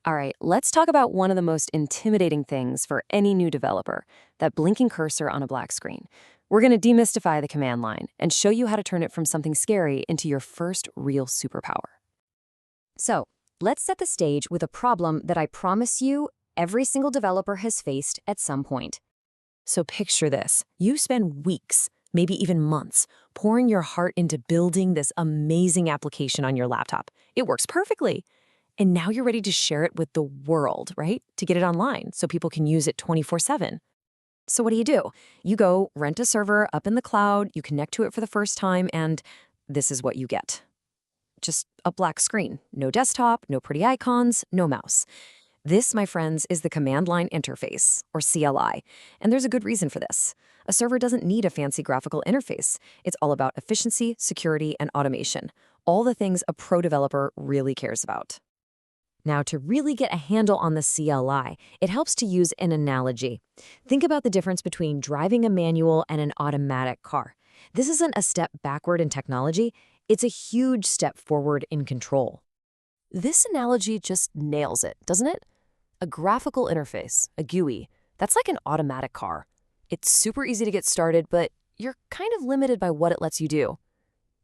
All right, let's talk about one of the most intimidating things for any new developer, that blinking cursor on a black screen. We're going to demystify the command line and show you how to turn it from something scary into your first real superpower. So, let's set the stage with a problem that I promise you every single developer has faced at some point. So picture this. You spend weeks, maybe even months, pouring your heart into building this amazing application on your laptop. It works perfectly. And now you're ready to share it with the world, right? To get it online so people can use it 24/7. So what do? You go rent a server up in the cloud, you connect to it for the first time, and this is what you get. Just a black screen. No desktop, no pretty icons, no mouse. This, my friends, is the command line interface, or CLI, and there's a good reason for this. A server doesn't need a fancy graphical interface. It's all about efficiency, security, and automation. All the things a pro developer really cares about. Now, to really get a handle on the CLI, it helps to use an analogy. Think about the difference between driving a manual and an automatic car. This isn't a step backward in technology, it's a huge step forward in control. This analogy just nails it, doesn't it? A graphical interface, a GUI, that's like an automatic car. It's super easy to get started, but you're kind of limited by what it lets you do.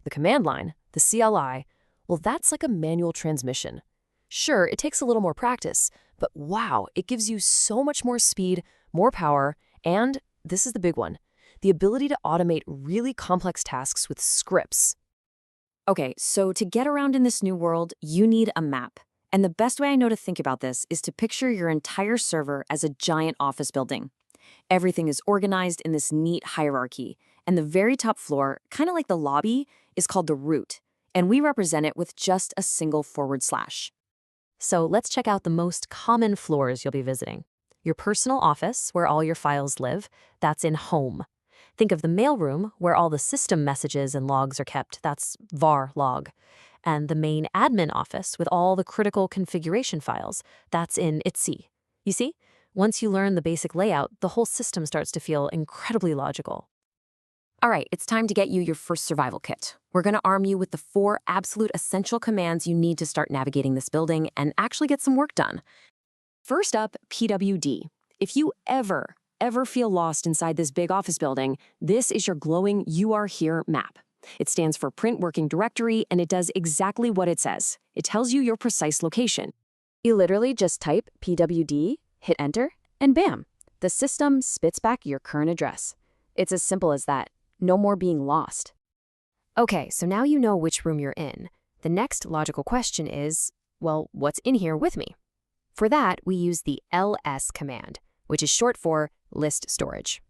The command line, the CLI, well, that's like a manual transmission. Sure, it takes a little more practice, but wow, it gives you so much more speed, more power, and, this is the big one, the ability to automate really complex tasks with scripts. Okay, so to get around in this new world, you need a map. And the best way I know to think about this is to picture your entire server as a giant office building. Everything is organized in this neat hierarchy, and the very top floor, kind of like the lobby, is called the root, and we represent it with just a single /. So let's check out the most common floors you'll be visiting. Your personal office, where all your files live, that's in home. Think of the mailroom, where all the system messages and logs are kept, that's var log. And the main admin office with all the critical configuration files, that's in ITSI. You see, once you learn the basic layout, the whole system starts to feel incredibly logical. All right, it's time to get you your first survival kit. We're going to arm you with the 4 absolute essential commands you need to start navigating this building and actually get some work done. First up, PWD. If you ever feel lost inside this big office building, this is your glowing "You Are Here" map. It stands for Print Working Directory, and it does exactly what it says. It tells you your precise location. You literally just type PWD, hit enter, and bam, the system spits back your current address. It's as simple as that. No more being lost. Okay, so now you know which room you're in. The next logical question is, well, what's in here with me? For that, we use the ls command, which is short for list storage.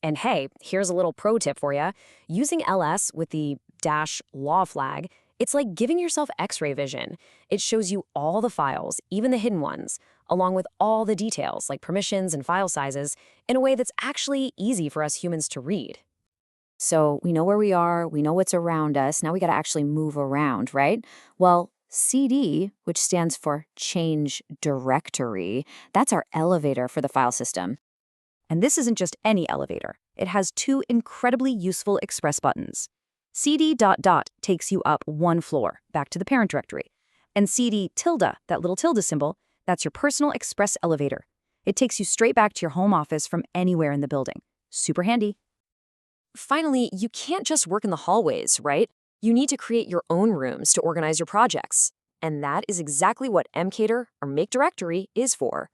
And hey, here's a little pro tip for you. Using ls with the -law flag, it's like giving yourself X-ray vision. It shows you all the files, even the hidden ones, along with all the details like permissions and file sizes, in a way that's actually easy for us humans to read. So we know where we are, we know what's around us, now we gotta actually move around, right? Well, CD, which stands for Change Directory, that's our elevator for the file system. And this isn't just any elevator. It has 2 incredibly useful express buttons. CD ... takes you up 1 floor, back to the parent directory. And CD tilde, that little tilde symbol, that's your personal express elevator. It takes you straight back to your home office from anywhere in the building. Super handy. Finally, you can't just work in the hallways, right? You need to create your own rooms to organize your projects. And that is exactly what mkdir, or Make Directory, is for.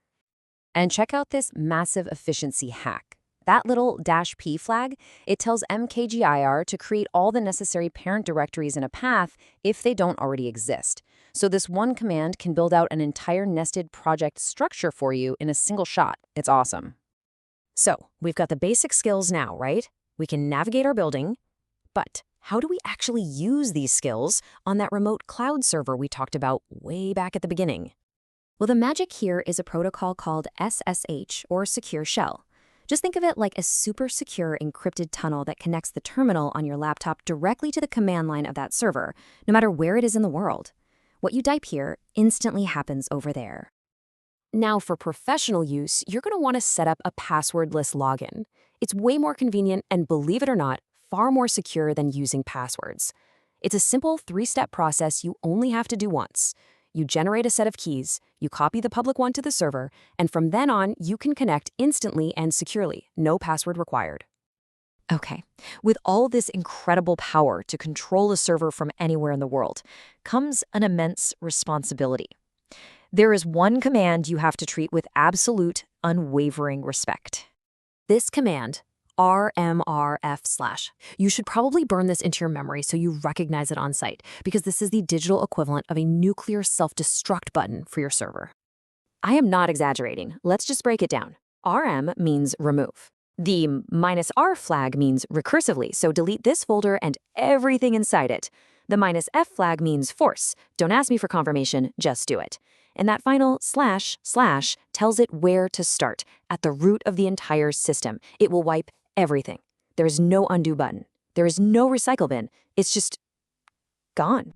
And check out this massive efficiency hack. That little -p flag, it tells mkdir to create all the necessary parent directories in a path if they don't already exist. So this one command can build out an entire nested project structure for you in a single shot. It's awesome. So we've got the basic skills now, right? We can navigate our building, but how do we actually use these skills on that remote cloud server we talked about way back at the beginning? Well, the magic here is a protocol called SSH, or Secure Shell. Just think of it like a super secure encrypted tunnel that connects the terminal on your laptop directly to the command line of that server, no matter where it is in the world. What you type here instantly happens over there. Now, for professional use, you're going to want to set up a passwordless login. It's way more convenient and, believe it or not, far more secure than using passwords. It's a simple 3-step process you only have to do once. You generate a set of keys, you copy the public one to the server, and from then on, you can connect instantly and securely, no password required. Okay, with all this incredible power to control a server from anywhere in the world comes an immense responsibility. There is one command you have to treat with absolute, unwavering respect. This command, rmrf/. You should probably burn this into your memory so you recognize it on site, because this is the digital equivalent of a nuclear self-destruct button for your server. I am not exaggerating. Let's just break it down. RM means remove. The -R flag means recursively, so delete this folder and everything inside it. The -F flag means force. Don't ask me for confirmation, just do it. And that final // tells it where to start, at the root of the entire system. It will wipe everything. There is no undo button. There is no recycle bin. It's just gone.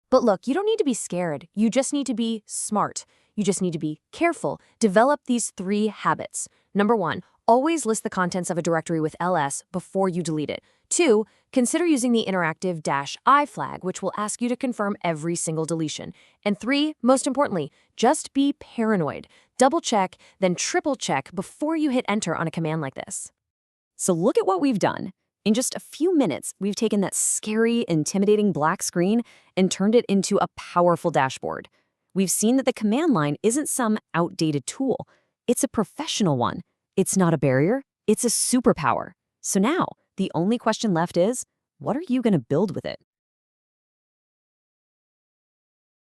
But look, you don't need to be scared. You just need to be smart. You just need to be careful. Develop these 3 habits. Number 1, always list the contents of a directory with ls before you delete it. 2, consider using the interactive -I flag, which will ask you to confirm every single deletion. And 3, most importantly, just be paranoid. Double check, then triple check before you hit enter on a command like this. So look at what we've done. In just a few minutes, we've taken that scary, intimidating black screen and turned it into a powerful dashboard. We've seen that the command line isn't some outdated tool. It's a professional one. It's not a barrier. It's a superpower. So now, the only question left is, what are you going to build with it?